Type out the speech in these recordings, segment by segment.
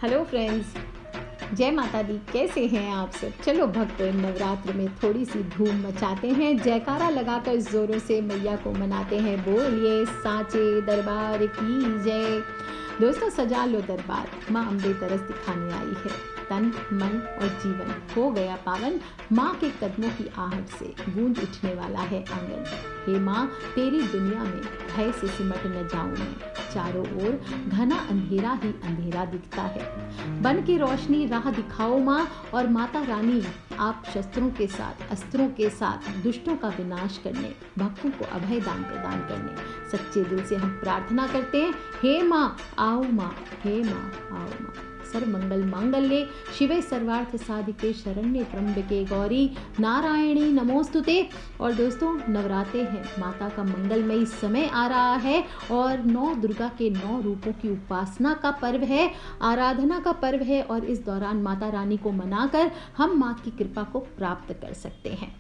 Hello friends, जय माता दी। कैसे हैं आप सब? चलो भक्त नवरात्र में थोड़ी सी धूम मचाते हैं, जयकारा लगाकर जोरों से मैया को मनाते हैं। बोलिए साचे दरबार की जय। दोस्तों, सजा लो दरबार, माँ अम्बे तरस दिखाने आई है। तन मन और जीवन हो गया पावन, माँ के कदमों की आहट से गूंज उठने वाला है आंगन। हे माँ, तेरी दुनिया में भय से सिमट न जाऊं मैं। चारों ओर घना अंधेरा ही अंधेरा दिखता है। बन की रोशनी राह दिखाओ माँ, और माता रानी आप शस्त्रों के साथ, अस्त्रों के साथ दुष्टों का विनाश करने, भक्तों को अभय दान प्रदान करने सच्चे दिल से हम प्रार्थना करते हैं। हे माँ आओ माँ, हे माँ आओ माँ। सर्वमंगल मांगल्ये शिवे सर्वार्थ साधिके शरण्ये त्र्यंबके गौरी नारायणी नमोस्तुते। और दोस्तों, नवरात्रे हैं, माता का मंगलमयी समय आ रहा है और 9 दुर्गा के 9 रूपों की उपासना का पर्व है, आराधना का पर्व है। और इस दौरान माता रानी को मनाकर हम माँ की कृपा को प्राप्त कर सकते हैं।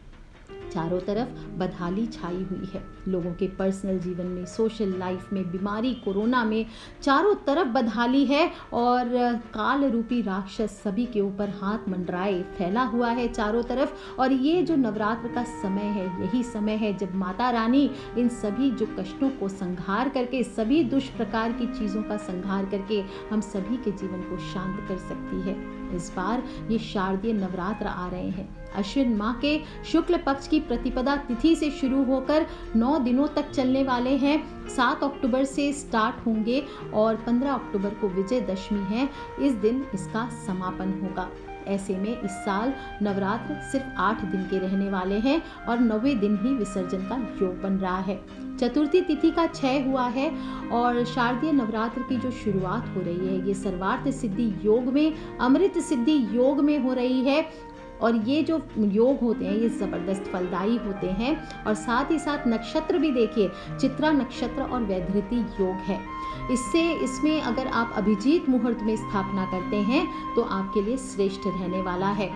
चारों तरफ बदहाली छाई हुई है, लोगों के पर्सनल जीवन में, सोशल लाइफ में, बीमारी, कोरोना में, चारों तरफ बदहाली है। और काल रूपी राक्षस सभी के ऊपर हाथ मंडराए फैला हुआ है चारों तरफ। और ये जो नवरात्र का समय है, यही समय है जब माता रानी इन सभी जो कष्टों को संहार करके, सभी दुष्प्रकार की चीज़ों का संहार करके हम सभी के जीवन को शांत कर सकती है। इस बार ये शारदीय नवरात्र आ रहे हैं। अश्विन माह के शुक्ल पक्ष की प्रतिपदा तिथि से शुरू होकर 9 दिनों तक चलने वाले हैं। 7 अक्टूबर से स्टार्ट होंगे और 15 अक्टूबर को विजयदशमी है। इस दिन इसका समापन होगा। ऐसे में इस साल नवरात्र सिर्फ 8 दिन के रहने वाले हैं और 9वें दिन ही विसर्जन का योग बन रहा है। चतुर्थी तिथि का क्षय हुआ है और शारदीय नवरात्र की जो शुरुआत हो रही है, ये सर्वार्थ सिद्धि योग में, अमृत सिद्धि योग में हो रही है। और ये जो योग होते हैं, ये ज़बरदस्त फलदायी होते हैं। और साथ ही साथ नक्षत्र भी देखिए, चित्रा नक्षत्र और वैधृति योग है। इसमें अगर आप अभिजीत मुहूर्त में स्थापना करते हैं तो आपके लिए श्रेष्ठ रहने वाला है।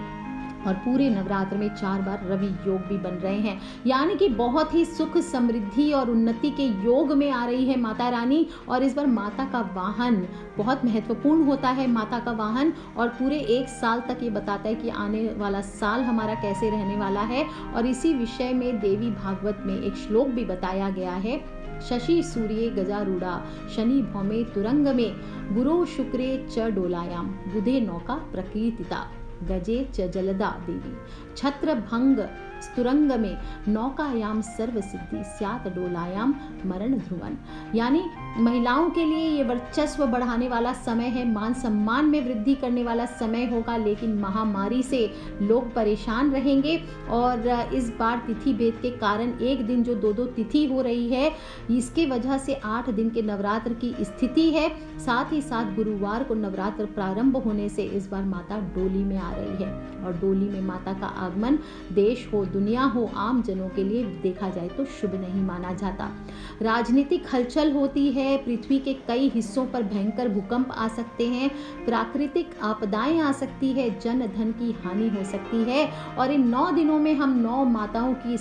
और पूरे नवरात्र में 4 बार रवि योग भी बन रहे हैं, यानी कि बहुत ही सुख, समृद्धि और उन्नति के योग में आ रही है माता रानी। और इस बार माता का वाहन बहुत महत्वपूर्ण होता है, माता का वाहन। और पूरे 1 साल तक ये बताता है कि आने वाला साल हमारा कैसे रहने वाला है। और इसी विषय में देवी भागवत में एक श्लोक भी बताया गया है। शशि सूर्ये गजारूढ़ा शनि भौमे तुरंग में, गुरो शुक्रे च डोलायाम, बुधे नौका प्रकीर्तिता, गजे च जलदा देवी, छत्र भंग स्तुरंग में, नौकायाम सर्व सिद्धि, स्यात डोलायाम मरण ध्रुवन। यानी महिलाओं के लिए ये वर्चस्व बढ़ाने वाला समय है, मान सम्मान में वृद्धि करने वाला समय होगा। लेकिन महामारी से लोग परेशान रहेंगे और इस बार तिथि भेद के कारण एक दिन जो 2-2 तिथि हो रही है, इसकी वजह से 8 दिन के नवरात्र की स्थिति है। साथ ही साथ गुरुवार को नवरात्र प्रारंभ होने से इस बार माता डोली में आ रही है। और डोली में माता का आगमन देश हो, दुनिया हो, आम जनों के लिए देखा जाए तो शुभ नहीं माना जाता। राजनीतिक हलचल होती है, पृथ्वी के कई हिस्सों पर भयंकर भूकंप आ सकते हैं, प्राकृतिक आपदाएं आ सकती है, जन धन की हानि हो सकती है। और इन 9 दिनों में हम 9 माताओं की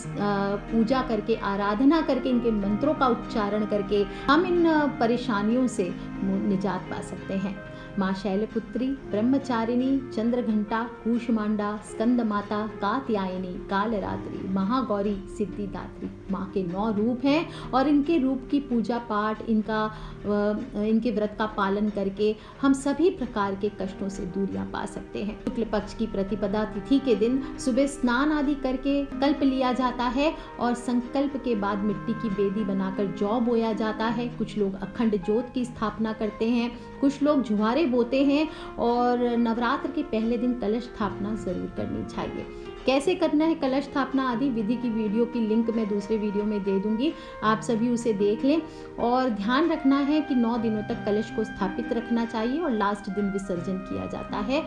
पूजा करके, आराधना करके, इनके मंत्रों का उच्चारण करके हम इन परेशानियों से निजात पा सकते हैं। माँ शैलपुत्री, ब्रह्मचारिणी, चंद्रघंटा, कूष्मांडा, स्कंद माता, कात्यायनी, कालरात्रि, महागौरी, सिद्धिदात्री माँ के 9 रूप हैं। और इनके रूप की पूजा पाठ, इनके व्रत का पालन करके हम सभी प्रकार के कष्टों से दूरियां पा सकते हैं। शुक्ल पक्ष की प्रतिपदा तिथि के दिन सुबह स्नान आदि करके कल्प लिया जाता है और संकल्प के बाद मिट्टी की बेदी बनाकर जौ बोया जाता है। कुछ लोग अखंड ज्योत की स्थापना करते हैं, कुछ लोग जुहारे बोते हैं। और नवरात्र के पहले दिन कलश स्थापना जरूर करनी चाहिए। कैसे करना है कलश स्थापना आदि विधि की वीडियो की लिंक मैं दूसरे वीडियो में दे दूंगी, आप सभी उसे देख लें। और ध्यान रखना है कि 9 दिनों तक कलश को स्थापित रखना चाहिए और लास्ट दिन विसर्जन किया जाता है।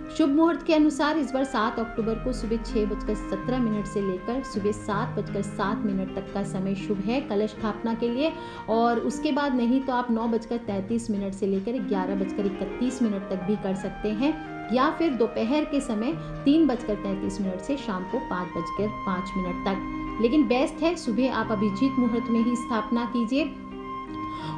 शुभ मुहूर्त के अनुसार इस बार 7 अक्टूबर को सुबह 6:17 से लेकर सुबह 7:07 तक का समय शुभ है कलश स्थापना के लिए। और उसके बाद नहीं तो आप 9:33 से लेकर 11:31 तक भी कर सकते हैं, या फिर दोपहर के समय 3:33 से शाम को 5:05 तक। लेकिन बेस्ट है सुबह आप अभिजीत मुहूर्त में ही स्थापना कीजिए।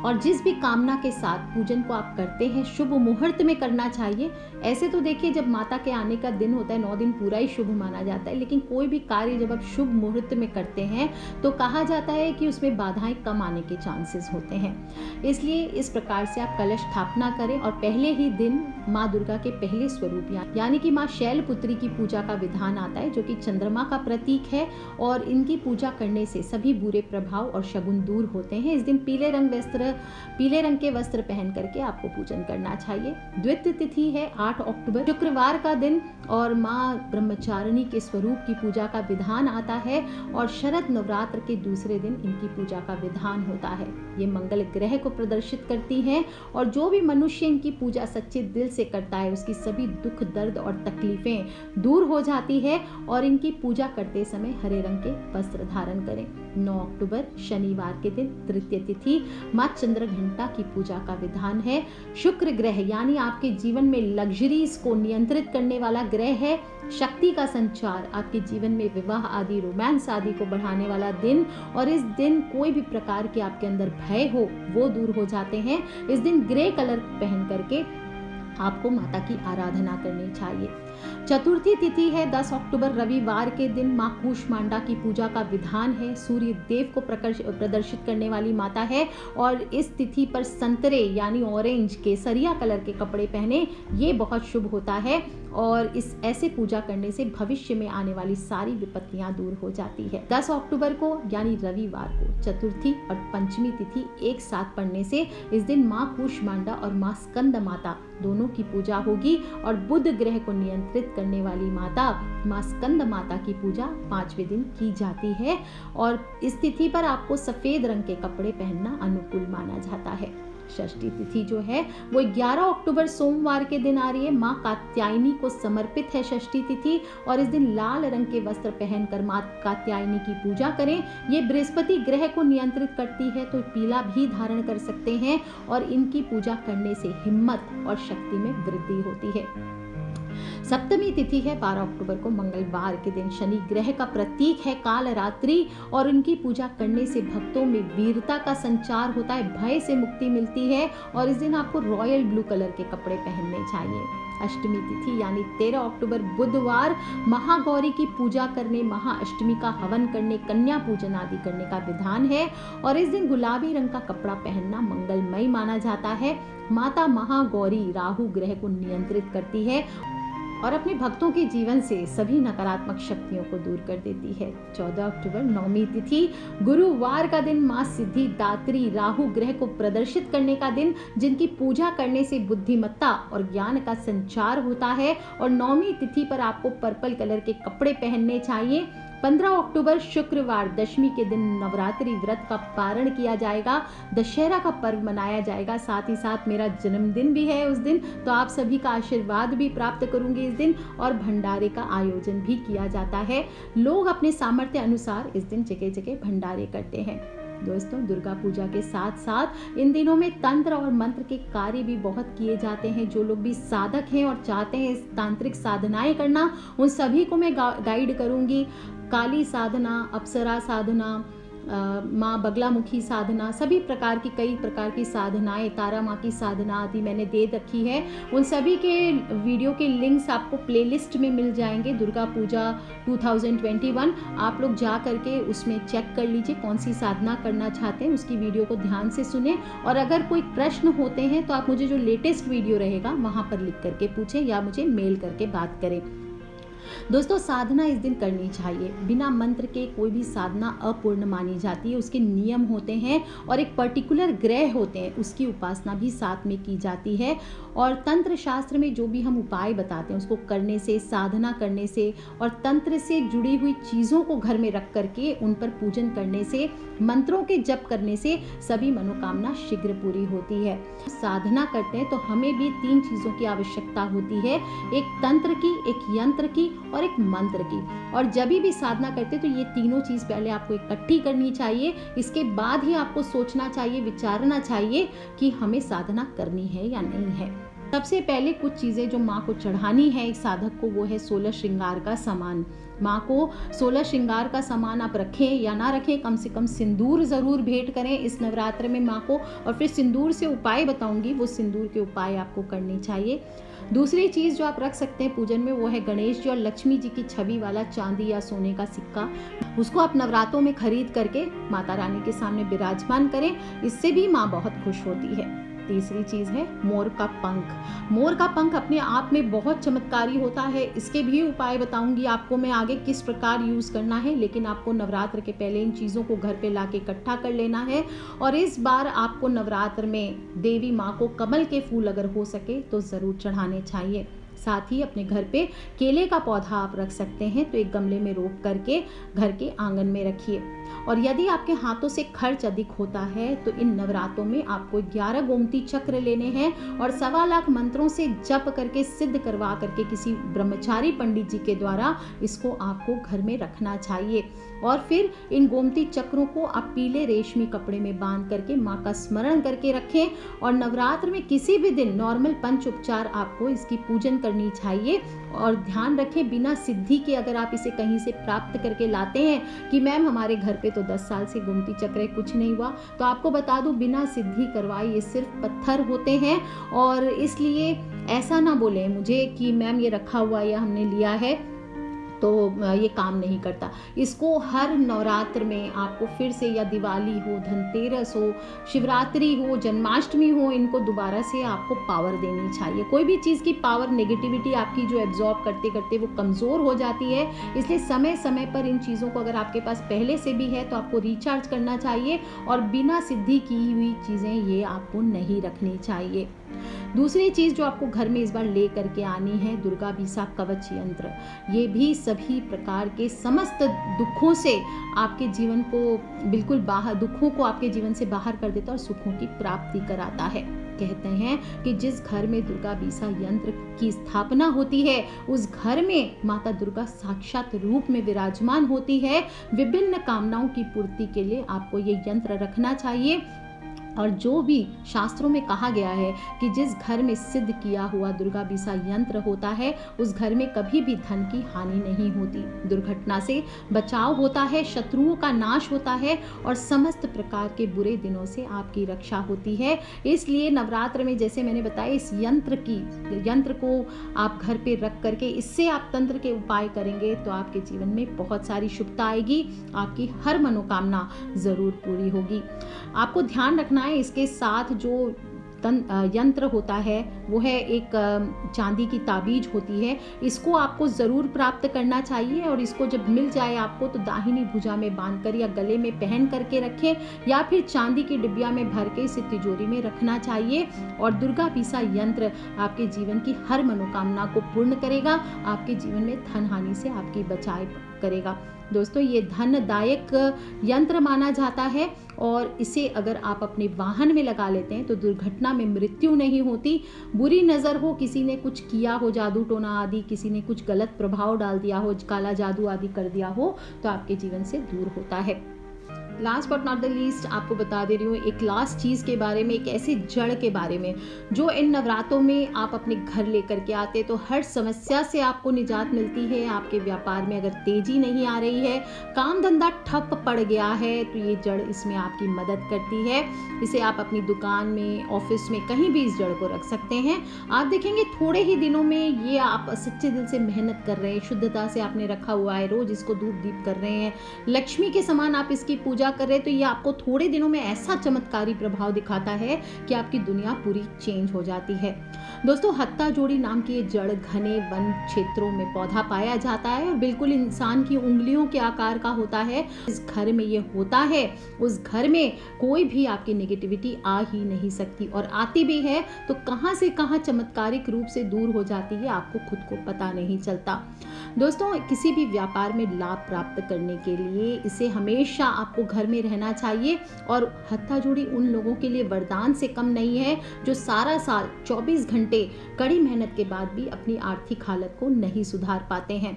और जिस भी कामना के साथ पूजन को आप करते हैं शुभ मुहूर्त में करना चाहिए। ऐसे तो देखिए जब माता के आने का दिन होता है 9 दिन पूरा ही शुभ माना जाता है, लेकिन कोई भी कार्य जब आप शुभ मुहूर्त में करते हैं तो कहा जाता है कि उसमें बाधाएं कम आने के चांसेस होते हैं। इसलिए इस प्रकार से आप कलश स्थापना करें और पहले ही दिन माँ दुर्गा के पहले स्वरूप यानी कि माँ शैलपुत्री की पूजा का विधान आता है, जो कि चंद्रमा का प्रतीक है, और इनकी पूजा करने से सभी बुरे प्रभाव और शगुन दूर होते हैं। इस दिन पीले रंग के वस्त्र पहन करके आपको पूजन करना चाहिए। द्वितीय तिथि है 8 अक्टूबर, शुक्रवार का दिन, और माँ ब्रह्मचारिणी के स्वरूप की पूजा का विधान आता है, और शरद नवरात्र के दूसरे दिन इनकी पूजा का विधान होता है। ये मंगल ग्रह को प्रदर्शित करती हैं, और जो भी मनुष्य इनकी पूजा सच्चे दिल से करता है उसकी सभी दुख दर्द और तकलीफें दूर हो जाती है। और इनकी पूजा करते समय हरे रंग के वस्त्र धारण करें। 9 अक्टूबर शनिवार के दिन तृतीय तिथि, माँ चंद्रघंटा की पूजा का विधान है। शुक्र ग्रह यानी आपके जीवन में लग्जरीज को नियंत्रित करने वाला ग्रह है। शक्ति का संचार, आपके जीवन में विवाह आदि रोमांस आदि को बढ़ाने वाला दिन, और इस दिन कोई भी प्रकार के आपके अंदर भय हो वो दूर हो जाते हैं। इस दिन ग्रे कलर पहन करके आपको माता की आराधना करनी चाहिए। चतुर्थी तिथि है 10 अक्टूबर रविवार के दिन, माँ कूष्मांडा की पूजा का विधान है। सूर्य देव को प्रदर्शित करने वाली माता है, और इस तिथि पर संतरे यानी ऑरेंज केसरिया कलर के कपड़े पहने, ये बहुत शुभ होता है, और इस ऐसे पूजा करने से भविष्य में आने वाली सारी विपत्तियां दूर हो जाती है। 10 अक्टूबर को यानी रविवार को चतुर्थी और पंचमी तिथि एक साथ पड़ने से इस दिन माँ कूष्मांडा और माँ स्कंद माता दोनों की पूजा होगी, और बुध ग्रह को नियंत्रित करने वाली माता माँ स्कंद माता की पूजा 5वें दिन की जाती है। और इस तिथि पर आपको सफेद रंग के कपड़े पहनना अनुकूल माना जाता है। षष्ठी तिथि जो है वो 11 अक्टूबर सोमवार के दिन आ रही है। माँ कात्यायनी को समर्पित है षष्ठी तिथि, और इस दिन लाल रंग के वस्त्र पहनकर माँ कात्यायनी की पूजा करें। ये बृहस्पति ग्रह को नियंत्रित करती है, तो पीला भी धारण कर सकते हैं, और इनकी पूजा करने से हिम्मत और शक्ति में वृद्धि होती है। सप्तमी तिथि है 12 अक्टूबर को मंगलवार के दिन, शनि ग्रह का प्रतीक है काल रात्रि, और उनकी पूजा करने से भक्तों में वीरता का संचार होता है, भय से मुक्ति मिलती है, और इस दिन आपको रॉयल ब्लू कलर के कपड़े पहनने चाहिए। अष्टमी तिथि यानी 13 अक्टूबर बुधवार, महागौरी की पूजा करने, महाअष्टमी का हवन करने, कन्या पूजन आदि करने का विधान है, और इस दिन गुलाबी रंग का कपड़ा पहनना मंगलमय माना जाता है। माता महागौरी राहु ग्रह को नियंत्रित करती है, और अपने भक्तों के जीवन से सभी नकारात्मक शक्तियों को दूर कर देती है। 14 अक्टूबर नवमी तिथि गुरुवार का दिन, माँ सिद्धि दात्री राहु ग्रह को प्रदर्शित करने का दिन, जिनकी पूजा करने से बुद्धिमत्ता और ज्ञान का संचार होता है, और नवमी तिथि पर आपको पर्पल कलर के कपड़े पहनने चाहिए। 15 अक्टूबर शुक्रवार दशमी के दिन नवरात्रि व्रत का पारण किया जाएगा, दशहरा का पर्व मनाया जाएगा, साथ ही साथ मेरा जन्मदिन भी है उस दिन, तो आप सभी का आशीर्वाद भी प्राप्त करूंगी इस दिन, और भंडारे का आयोजन भी किया जाता है। लोग अपने सामर्थ्य अनुसार इस दिन जगह जगह भंडारे करते हैं। दोस्तों, दुर्गा पूजा के साथ साथ इन दिनों में तंत्र और मंत्र के कार्य भी बहुत किए जाते हैं। जो लोग भी साधक हैं और चाहते हैं इस तांत्रिक साधनाएं करना, उन सभी को मैं गाइड करूंगी। काली साधना, अप्सरा साधना, माँ बगलामुखी साधना, सभी प्रकार की कई प्रकार की साधनाएं, तारा माँ की साधना आदि मैंने दे रखी है। उन सभी के वीडियो के लिंक्स आपको प्लेलिस्ट में मिल जाएंगे। दुर्गा पूजा 2021 आप लोग जा करके उसमें चेक कर लीजिए कौन सी साधना करना चाहते हैं, उसकी वीडियो को ध्यान से सुने, और अगर कोई प्रश्न होते हैं तो आप मुझे जो लेटेस्ट वीडियो रहेगा वहाँ पर लिख करके पूछें या मुझे मेल करके बात करें। दोस्तों, साधना इस दिन करनी चाहिए। बिना मंत्र के कोई भी साधना अपूर्ण मानी जाती है। उसके नियम होते हैं और एक पर्टिकुलर ग्रह होते हैं, उसकी उपासना भी साथ में की जाती है। और तंत्र शास्त्र में जो भी हम उपाय बताते हैं उसको करने से, साधना करने से और तंत्र से जुड़ी हुई चीज़ों को घर में रख करके उन पर पूजन करने से, मंत्रों के जप करने से सभी मनोकामना शीघ्र पूरी होती है। साधना करते हैं तो हमें भी 3 चीज़ों की आवश्यकता होती है, एक तंत्र की, एक यंत्र की और एक मंत्र की। और जब भी साधना करते तो ये तीनों चीज़ पहले आपको इकट्ठी करनी चाहिए। इसके बाद ही आपको सोचना चाहिए, विचारना चाहिए कि हमें साधना करनी है या नहीं है। सबसे पहले कुछ चीज़ें जो माँ को चढ़ानी है एक साधक को, वो है 16 श्रृंगार का सामान। माँ को 16 श्रृंगार का सामान आप रखें या ना रखें, कम से कम सिंदूर ज़रूर भेंट करें इस नवरात्र में माँ को। और फिर सिंदूर से उपाय बताऊंगी, वो सिंदूर के उपाय आपको करने चाहिए। दूसरी चीज़ जो आप रख सकते हैं पूजन में, वो है गणेश जी और लक्ष्मी जी की छवि वाला चांदी या सोने का सिक्का। उसको आप नवरात्रों में खरीद करके माता रानी के सामने विराजमान करें, इससे भी माँ बहुत खुश होती है। तीसरी चीज़ है मोर का पंख। मोर का पंख अपने आप में बहुत चमत्कारी होता है, इसके भी उपाय बताऊंगी आपको मैं आगे किस प्रकार यूज़ करना है। लेकिन आपको नवरात्र के पहले इन चीज़ों को घर पे लाके इकट्ठा कर लेना है। और इस बार आपको नवरात्र में देवी माँ को कमल के फूल अगर हो सके तो ज़रूर चढ़ाने चाहिए। साथ ही अपने घर पे केले का पौधा आप रख सकते हैं, तो एक गमले में रोप करके घर के आंगन में रखिए। और यदि आपके हाथों से खर्च अधिक होता है तो इन नवरात्रों में आपको 11 गोमती चक्र लेने हैं और 1.25 लाख मंत्रों से जप करके सिद्ध करवा करके किसी ब्रह्मचारी पंडित जी के द्वारा इसको आपको घर में रखना चाहिए। और फिर इन गोमती चक्रों को आप पीले रेशमी कपड़े में बांध करके माँ का स्मरण करके रखें। और नवरात्र में किसी भी दिन नॉर्मल पंच उपचार आपको इसकी पूजन करनी चाहिए। और ध्यान रखें, बिना सिद्धि के अगर आप इसे कहीं से प्राप्त करके लाते हैं कि मैम हमारे घर पे तो 10 साल से गोमती चक्र है, कुछ नहीं हुआ, तो आपको बता दूं बिना सिद्धि करवाए ये सिर्फ पत्थर होते हैं। और इसलिए ऐसा ना बोलें मुझे कि मैम ये रखा हुआ है या हमने लिया है तो ये काम नहीं करता। इसको हर नवरात्र में आपको फिर से, या दिवाली हो, धनतेरस हो, शिवरात्रि हो, जन्माष्टमी हो, इनको दोबारा से आपको पावर देनी चाहिए। कोई भी चीज़ की पावर, नेगेटिविटी आपकी जो एब्जॉर्ब करते करते वो कमज़ोर हो जाती है। इसलिए समय समय पर इन चीज़ों को अगर आपके पास पहले से भी है तो आपको रिचार्ज करना चाहिए। और बिना सिद्धि की हुई चीज़ें ये आपको नहीं रखनी चाहिए। दूसरी चीज़ जो आपको घर में इस बार ले करके आनी है, दुर्गा बीसा कवच यंत्र। ये भी सभी प्रकार के समस्त दुखों से आपके जीवन को बिल्कुल बाहर, दुखों को आपके जीवन से बाहर कर देता है और सुखों की प्राप्ति कराता है। कहते हैं कि जिस घर में दुर्गा बीसा यंत्र की स्थापना होती है उस घर में माता दुर्गा साक्षात रूप में विराजमान होती है। विभिन्न कामनाओं की पूर्ति के लिए आपको ये यंत्र रखना चाहिए। और जो भी शास्त्रों में कहा गया है कि जिस घर में सिद्ध किया हुआ दुर्गा बीसा यंत्र होता है उस घर में कभी भी धन की हानि नहीं होती, दुर्घटना से बचाव होता है, शत्रुओं का नाश होता है और समस्त प्रकार के बुरे दिनों से आपकी रक्षा होती है। इसलिए नवरात्र में जैसे मैंने बताया, इस यंत्र को आप घर पे रख करके इससे आप तंत्र के उपाय करेंगे तो आपके जीवन में बहुत सारी शुभता आएगी, आपकी हर मनोकामना जरूर पूरी होगी। आपको ध्यान रखना है, इसके साथ जो यंत्र होता है वो है एक चांदी की ताबीज होती है, इसको आपको ज़रूर प्राप्त करना चाहिए। और इसको जब मिल जाए आपको तो दाहिनी भुजा में बांधकर या गले में पहन करके रखें, या फिर चांदी की डिबिया में भर के इसे तिजोरी में रखना चाहिए। और दुर्गा बीसा यंत्र आपके जीवन की हर मनोकामना को पूर्ण करेगा, आपके जीवन में धन हानि से आपकी बचाव करेगा। दोस्तों, ये धनदायक यंत्र माना जाता है और इसे अगर आप अपने वाहन में लगा लेते हैं तो दुर्घटना में मृत्यु नहीं होती। बुरी नज़र हो, किसी ने कुछ किया हो, जादू टोना आदि, किसी ने कुछ गलत प्रभाव डाल दिया हो, काला जादू आदि कर दिया हो, तो आपके जीवन से दूर होता है। Last but not the least आपको बता दे रही हूँ एक लास्ट चीज़ के बारे में, एक ऐसी जड़ के बारे में जो इन नवरात्रों में आप अपने घर लेकर के आते तो हर समस्या से आपको निजात मिलती है। आपके व्यापार में अगर तेजी नहीं आ रही है, काम धंधा ठप पड़ गया है, तो ये जड़ इसमें आपकी मदद करती है। इसे आप अपनी दुकान में, ऑफिस में, कहीं भी इस जड़ को रख सकते हैं। आप देखेंगे थोड़े ही दिनों में ये आप सच्चे दिल से मेहनत कर रहे हैं, शुद्धता से आपने रखा हुआ है, रोज इसको धूप दीप कर रहे हैं, लक्ष्मी के समान आप इसकी पूजा कर रहे हैं, तो ये आपको थोड़े दिनों में ऐसा चमत्कारी प्रभाव दिखाता है कि आपकी दुनिया पूरी चेंज हो जाती है। दोस्तों, हत्ता जोड़ी नाम की ये जड़ घने वन क्षेत्रों में पौधा पाया जाता है और बिल्कुल इंसान की उंगलियों के आकार का होता है। इस घर में ये होता है, उस घर में कोई भी आपकी नेगेटिविटी आ ही नहीं सकती, और आती भी है तो कहां से कहां चमत्कारिक रूप से दूर हो जाती है, आपको खुद को पता नहीं चलता। दोस्तों, किसी भी व्यापार में लाभ प्राप्त करने के लिए इसे हमेशा आपको घर में रहना चाहिए। और हत्था जोड़ी उन लोगों के लिए वरदान से कम नहीं है जो सारा साल 24 घंटे कड़ी मेहनत के बाद भी अपनी आर्थिक हालत को नहीं सुधार पाते हैं।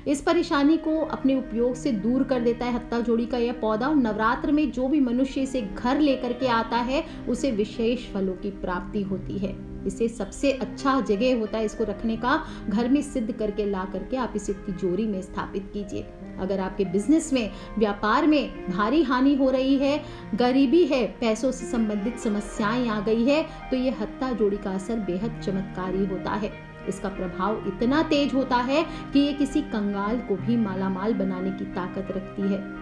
इस परेशानी को अपने उपयोग से दूर कर देता है हत्था जोड़ी का यह पौधा। और नवरात्र में जो भी मनुष्य इसे घर लेकर के आता है उसे विशेष फलों की प्राप्ति होती है। इसे सबसे अच्छा जगह होता है इसको रखने का, घर में सिद्ध करके ला करके आप इसे तिजोरी में स्थापित कीजिए। अगर आपके बिजनेस में, व्यापार में भारी हानि हो रही है, गरीबी है, पैसों से संबंधित समस्याएं आ गई है, तो ये हत्था जोड़ी का असर बेहद चमत्कारी होता है। इसका प्रभाव इतना तेज होता है कि ये किसी कंगाल को भी मालामाल बनाने की ताकत रखती है।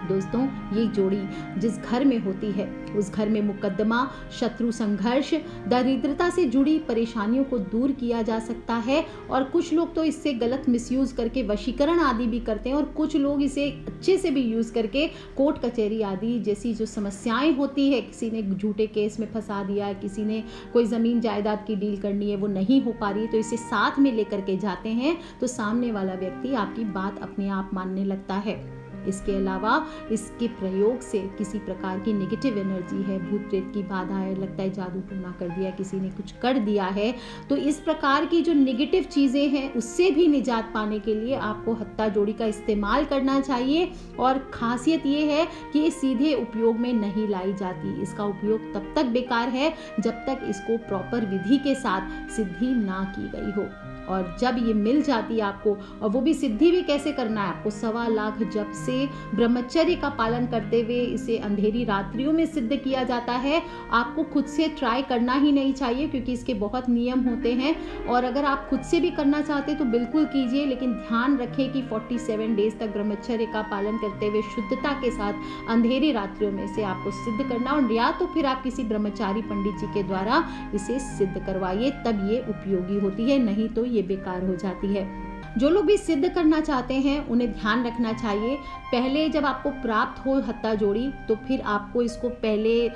दोस्तों, ये जोड़ी जिस घर में होती है उस घर में मुकद्दमा, शत्रु संघर्ष, दरिद्रता से जुड़ी परेशानियों को दूर किया जा सकता है। और कुछ लोग तो इससे गलत मिसयूज करके वशीकरण आदि भी करते हैं, और कुछ लोग इसे अच्छे से भी यूज करके कोर्ट कचहरी आदि जैसी जो समस्याएं होती है, किसी ने झूठे केस में फंसा दिया है, किसी ने कोई जमीन जायदाद की डील करनी है वो नहीं हो पा रही है, तो इसे साथ में लेकर के जाते हैं तो सामने वाला व्यक्ति आपकी बात अपने आप मानने लगता है। इसके अलावा इसके प्रयोग से किसी प्रकार की नेगेटिव एनर्जी है, भूत प्रेत की बाधा है, लगता है जादू टोना कर दिया, किसी ने कुछ कर दिया है, तो इस प्रकार की जो नेगेटिव चीजें हैं उससे भी निजात पाने के लिए आपको हत्था जोड़ी का इस्तेमाल करना चाहिए। और खासियत ये है कि ये सीधे उपयोग में नहीं लाई जाती। इसका उपयोग तब तक बेकार है जब तक इसको प्रॉपर विधि के साथ सिद्धि ना की गई हो। और जब ये मिल जाती है आपको, और वो भी सिद्धि भी कैसे करना है, आपको 1.25 लाख जप से ब्रह्मचर्य का पालन करते हुए इसे अंधेरी रात्रियों में सिद्ध किया जाता है। आपको खुद से ट्राई करना ही नहीं चाहिए क्योंकि इसके बहुत नियम होते हैं। और अगर आप खुद से भी करना चाहते तो बिल्कुल कीजिए, लेकिन ध्यान रखें कि 47 डेज तक ब्रह्मचर्य का पालन करते हुए शुद्धता के साथ अंधेरी रात्रियों में इसे आपको सिद्ध करना। और या तो फिर आप किसी ब्रह्मचारी पंडित जी के द्वारा इसे सिद्ध करवाइए, तब ये उपयोगी होती है, नहीं तो ये बेकार हो जाती है। जो लोग भी सिद्ध करना चाहते हैं उन्हें ध्यान रखना चाहिए, पहले जब आपको प्राप्त हो हत्था जोड़ी तो फिर आपको इसको पहले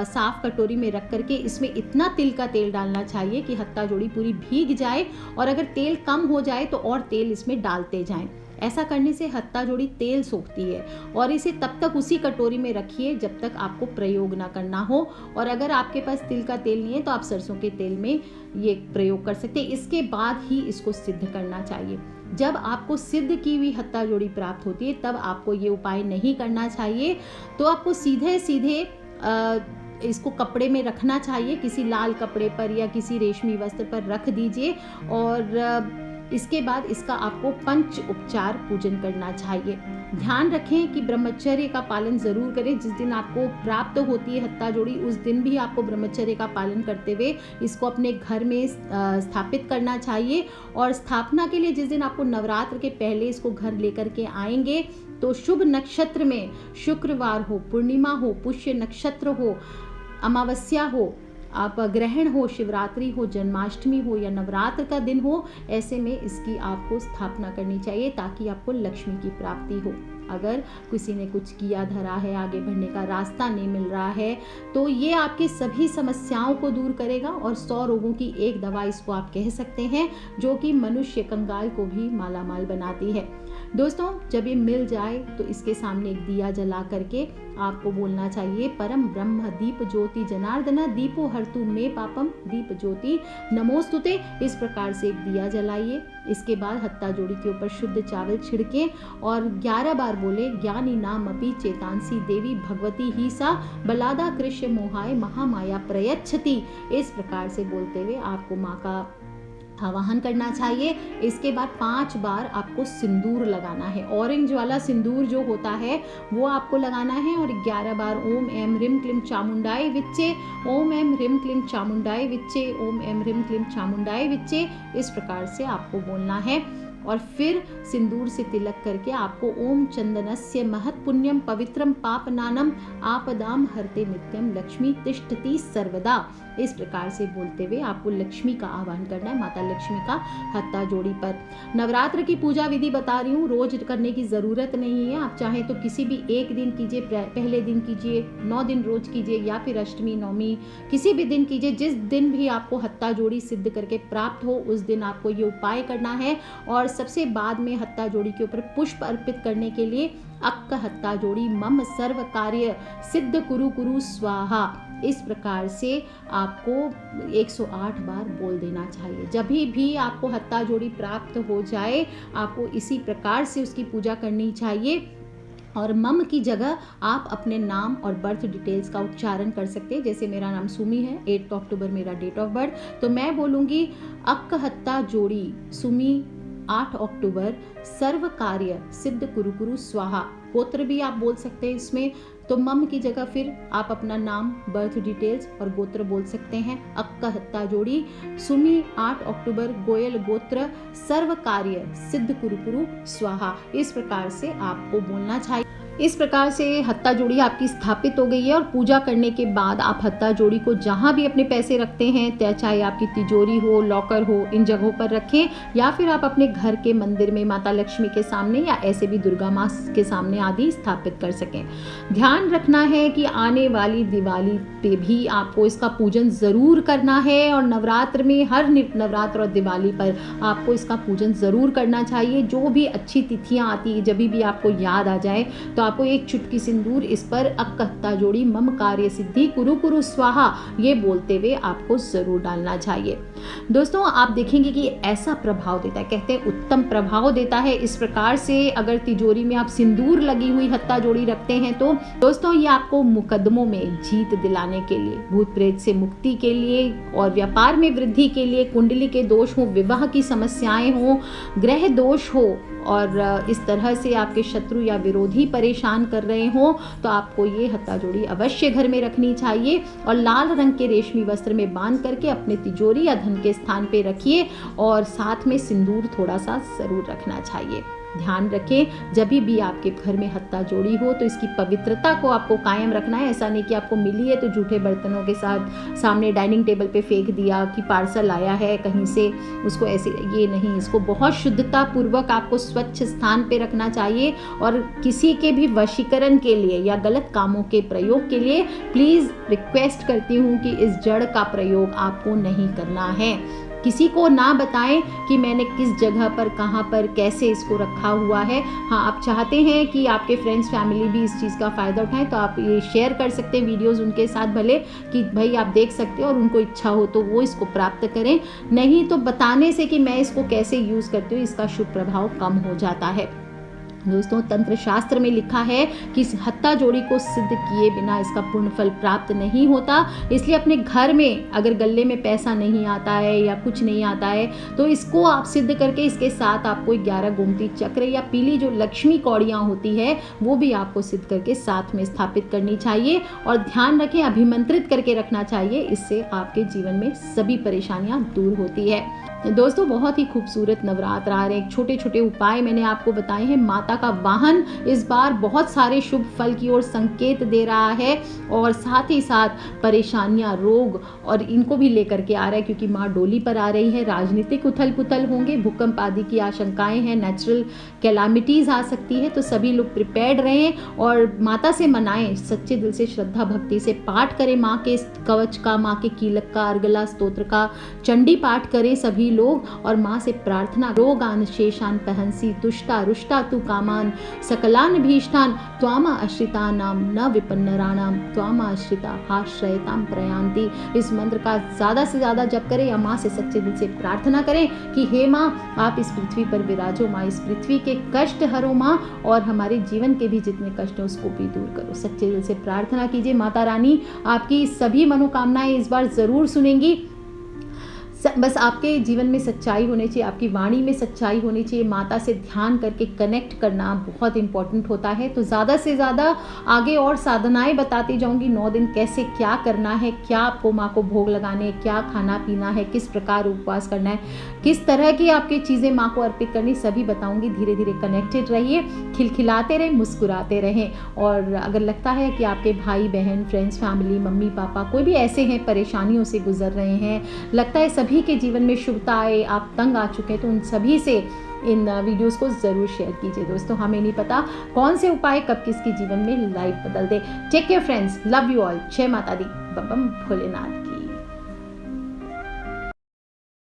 साफ कटोरी में रख करके इसमें इतना तिल का तेल डालना चाहिए कि हत्था जोड़ी पूरी भीग जाए, और अगर तेल कम हो जाए तो और तेल इसमें डालते जाएं। ऐसा करने से हत्था जोड़ी तेल सोखती है। और इसे तब तक उसी कटोरी में रखिए जब तक आपको प्रयोग ना करना हो। और अगर आपके पास तिल का तेल नहीं है तो आप सरसों के तेल में ये प्रयोग कर सकते हैं। इसके बाद ही इसको सिद्ध करना चाहिए। जब आपको सिद्ध की हुई हत्था जोड़ी प्राप्त होती है तब आपको ये उपाय नहीं करना चाहिए। तो आपको सीधे सीधे इसको कपड़े में रखना चाहिए, किसी लाल कपड़े पर या किसी रेशमी वस्त्र पर रख दीजिए। और इसके बाद इसका आपको पंच उपचार पूजन करना चाहिए। ध्यान रखें कि ब्रह्मचर्य का पालन जरूर करें। जिस दिन आपको प्राप्त होती है हत्था जोड़ी उस दिन भी आपको ब्रह्मचर्य का पालन करते हुए इसको अपने घर में स्थापित करना चाहिए। और स्थापना के लिए जिस दिन आपको नवरात्र के पहले इसको घर लेकर के आएंगे तो शुभ नक्षत्र में, शुक्रवार हो, पूर्णिमा हो, पुष्य नक्षत्र हो, अमावस्या हो, आप ग्रहण हो, शिवरात्रि हो, जन्माष्टमी हो या नवरात्र का दिन हो, ऐसे में इसकी आपको स्थापना करनी चाहिए ताकि आपको लक्ष्मी की प्राप्ति हो। अगर किसी ने कुछ किया धरा है, आगे बढ़ने का रास्ता नहीं मिल रहा है, तो ये आपकी सभी समस्याओं को दूर करेगा। और 100 रोगों की एक दवा इसको आप कह सकते हैं, जो कि मनुष्य कंगाल को भी मालामाल बनाती है। दोस्तों, जब ये मिल जाए तो इसके सामने एक दिया जला करके आपको बोलना चाहिए, परम ब्रह्म दीप ज्योति जनार्दना दीपो हरतु मे पापम दीप ज्योति नमोस्तुते। इस प्रकार से एक दिया जलाइए। इसके बाद हत्था जोड़ी के ऊपर शुद्ध चावल छिड़के और 11 बार बोले, ज्ञानी नाम अपि चेतांसी देवी भगवती ही सा बलादा कृष्ण मोहाय महामाया प्रयच्छति। इस प्रकार से बोलते हुए आपको माँ का आवाहन करना चाहिए। इसके बाद 5 बार आपको सिंदूर लगाना है। ऑरेंज वाला सिंदूर जो होता है वो आपको लगाना है। और 11 बार ओम एम ह्रीम क्लीम चामुंडाय विच्चे, ओम एम ह्रीम क्लीम चामुंडाय विच्चे, ओम एम ह्रीम क्लीम चामुंडाय विच्चे, इस प्रकार से आपको बोलना है। और फिर सिंदूर से तिलक करके आपको ओम चंदनस्य महत् पुण्यम पवित्रम पापनानम आपदाम हरते नित्यम लक्ष्मी तिष्ठति सर्वदा, इस प्रकार से बोलते हुए आपको लक्ष्मी का आह्वान करना है, माता लक्ष्मी का हत्था जोड़ी पर। नवरात्र की पूजा विधि बता रही हूँ, रोज करने की जरूरत नहीं है। आप चाहें तो किसी भी एक दिन कीजिए, पहले दिन कीजिए, 9 दिन रोज कीजिए, या फिर अष्टमी नवमी किसी भी दिन कीजिए। जिस दिन भी आपको हत्था जोड़ी सिद्ध करके प्राप्त हो उस दिन आपको ये उपाय करना है। और सबसे बाद में हत्ता जोड़ी के ऊपर पुष्प अर्पित करने के लिए अक्क हत्ता जोड़ी मम सर्व कार्य सिद्ध कुरु कुरु स्वाहा, इस प्रकार से आपको 108 बार बोल देना चाहिए। जब भी आपको हत्ता जोड़ी प्राप्त हो जाए, आपको इसी प्रकार से उसकी पूजा करनी चाहिए। और मम की जगह आप अपने नाम और बर्थ डिटेल्स का उच्चारण कर सकते हैं। जैसे मेरा नाम सुमी है, 8 अक्टूबर मेरा डेट ऑफ बर्थ, तो मैं बोलूँगी अक्क हत्ता जोड़ी सुमी 8 अक्टूबर सर्व कार्य सिद्ध कुरु कुरु स्वाहा। गोत्र भी आप बोल सकते हैं इसमें, तो मम की जगह फिर आप अपना नाम, बर्थ डिटेल्स और गोत्र बोल सकते हैं। अक्का हत्ता जोड़ी सुमी 8 अक्टूबर गोयल गोत्र सर्व कार्य सिद्ध कुरु कुरु स्वाहा, इस प्रकार से आपको बोलना चाहिए। इस प्रकार से हत्ता जोड़ी आपकी स्थापित हो गई है। और पूजा करने के बाद आप हत्ता जोड़ी को जहाँ भी अपने पैसे रखते हैं, चाहे आपकी तिजोरी हो, लॉकर हो, इन जगहों पर रखें, या फिर आप अपने घर के मंदिर में माता लक्ष्मी के सामने या ऐसे भी दुर्गा माँ के सामने आदि स्थापित कर सकें। ध्यान रखना है कि आने वाली दिवाली पे भी आपको इसका पूजन ज़रूर करना है, और नवरात्र में हर नवरात्र और दिवाली पर आपको इसका पूजन ज़रूर करना चाहिए। जो भी अच्छी तिथियाँ आती है, जब भी आपको याद आ जाए तो आपको एक चुटकी सिंदूर इस पर अक्क हत्ता जोड़ी मम कार्य सिद्धि कुरु कुरु स्वाहा ये बोलते हुए आपको जरूर डालना चाहिए। दोस्तों, आप देखेंगे कि ऐसा प्रभाव देता है, कहते हैं उत्तम प्रभाव देता है। इस प्रकार से अगर तिजोरी में आप सिंदूर लगी हुई हत्ता जोड़ी रखते हैं तो दोस्तों ये आपको मुकदमों में जीत दिलाने के लिए, भूत प्रेत से मुक्ति के लिए और व्यापार में वृद्धि के लिए, कुंडली के दोष हो, विवाह की समस्याएं हो, ग्रह दोष हो, और इस तरह से आपके शत्रु या विरोधी परेशान कर रहे हो, तो आपको ये हत्ता जोड़ी अवश्य घर में रखनी चाहिए। और लाल रंग के रेशमी वस्त्र में बांध करके अपने तिजोरी या धन के स्थान पे रखिए, और साथ में सिंदूर थोड़ा सा जरूर रखना चाहिए। ध्यान रखें, जब भी आपके घर में हत्ता जोड़ी हो तो इसकी पवित्रता को आपको कायम रखना है। ऐसा नहीं कि आपको मिली है तो जूठे बर्तनों के साथ सामने डाइनिंग टेबल पे फेंक दिया कि पार्सल आया है कहीं से, उसको ऐसे, ये नहीं, इसको बहुत शुद्धता पूर्वक आपको स्वच्छ स्थान पे रखना चाहिए। और किसी के भी वशीकरण के लिए या गलत कामों के प्रयोग के लिए प्लीज़ रिक्वेस्ट करती हूँ कि इस जड़ का प्रयोग आपको नहीं करना है। किसी को ना बताएं कि मैंने किस जगह पर, कहाँ पर, कैसे इसको रखा हुआ है। हाँ, आप चाहते हैं कि आपके फ्रेंड्स फैमिली भी इस चीज़ का फ़ायदा उठाएं तो आप ये शेयर कर सकते हैं वीडियोस उनके साथ, भले कि भाई आप देख सकते हो और उनको इच्छा हो तो वो इसको प्राप्त करें। नहीं तो बताने से कि मैं इसको कैसे यूज़ करती हूँ, इसका शुभ प्रभाव कम हो जाता है। दोस्तों, तंत्र शास्त्र में लिखा है कि हत्ता जोड़ी को सिद्ध किए बिना इसका पूर्ण फल प्राप्त नहीं होता। इसलिए अपने घर में अगर गले में पैसा नहीं आता है या कुछ नहीं आता है तो इसको आप सिद्ध करके, इसके साथ आपको 11 गोमती चक्र या पीली जो लक्ष्मी कौड़ियाँ होती है वो भी आपको सिद्ध करके साथ में स्थापित करनी चाहिए। और ध्यान रखें, अभिमंत्रित करके रखना चाहिए, इससे आपके जीवन में सभी परेशानियाँ दूर होती है। दोस्तों, बहुत ही खूबसूरत नवरात्र आ रहे हैं। छोटे छोटे उपाय मैंने आपको बताए हैं। माता का वाहन इस बार बहुत सारे शुभ फल की ओर संकेत दे रहा है, और साथ ही साथ परेशानियां, रोग और इनको भी लेकर के आ रहा है, क्योंकि माँ डोली पर आ रही है। राजनीतिक उथल पुथल होंगे, भूकंप आदि की आशंकाएं हैं, नेचुरल कैलामिटीज आ सकती है, तो सभी लोग प्रिपेयर्ड रहें और माता से मनाएं। सच्चे दिल से, श्रद्धा भक्ति से पाठ करें माँ के कवच का, माँ के कीलक का, अर्गला स्तोत्र का, चंडी पाठ करें सभी लोग, और माँ से प्रार्थना, रोगान शेषान पहंसी तुष्टा रुष्टा तु कामान सकलान भीष्टान त्वामा आश्रिता नाम न विपन्नराणाम त्वामा आश्रिता आश्रयताम प्रयांति। इस मंत्र का ज़्यादा से ज़्यादा जप करें या माँ से सच्चे दिल से प्रार्थना करें कि हे माँ, आप इस पृथ्वी पर विराजो माँ, इस पृथ्वी के कष्ट हरो माँ, और हमारे जीवन के भी जितने कष्ट हैं उसको भी दूर करो। सच्चे दिल से प्रार्थना कीजिए, माता रानी आपकी सभी मनोकामनाएं इस बार ज़रूर सुनेंगी। बस आपके जीवन में सच्चाई होनी चाहिए, आपकी वाणी में सच्चाई होनी चाहिए। माता से ध्यान करके कनेक्ट करना बहुत इंपॉर्टेंट होता है। तो ज़्यादा से ज़्यादा आगे और साधनाएं बताती जाऊंगी, 9 दिन कैसे क्या करना है, क्या आपको माँ को भोग लगाने, क्या खाना पीना है, किस प्रकार उपवास करना है, किस तरह की आपकी चीज़ें माँ को अर्पित करनी, सभी बताऊँगी। धीरे धीरे कनेक्टेड रहिए, खिलखिलाते रहें, मुस्कुराते रहें। और अगर लगता है कि आपके भाई बहन, फ्रेंड्स, फैमिली, मम्मी पापा कोई भी ऐसे हैं, परेशानियों से गुजर रहे हैं, लगता है सभी के जीवन में शुभता आए, आप तंग आ चुके हैं, तो उन सभी से इन वीडियोस को ज़रूर शेयर कीजिए। दोस्तों, हमें नहीं पता कौन से उपाय कब किसके जीवन में लाइफ बदल दे। Take care friends, love you all. जय माता दी, बम भोलेनाथ की।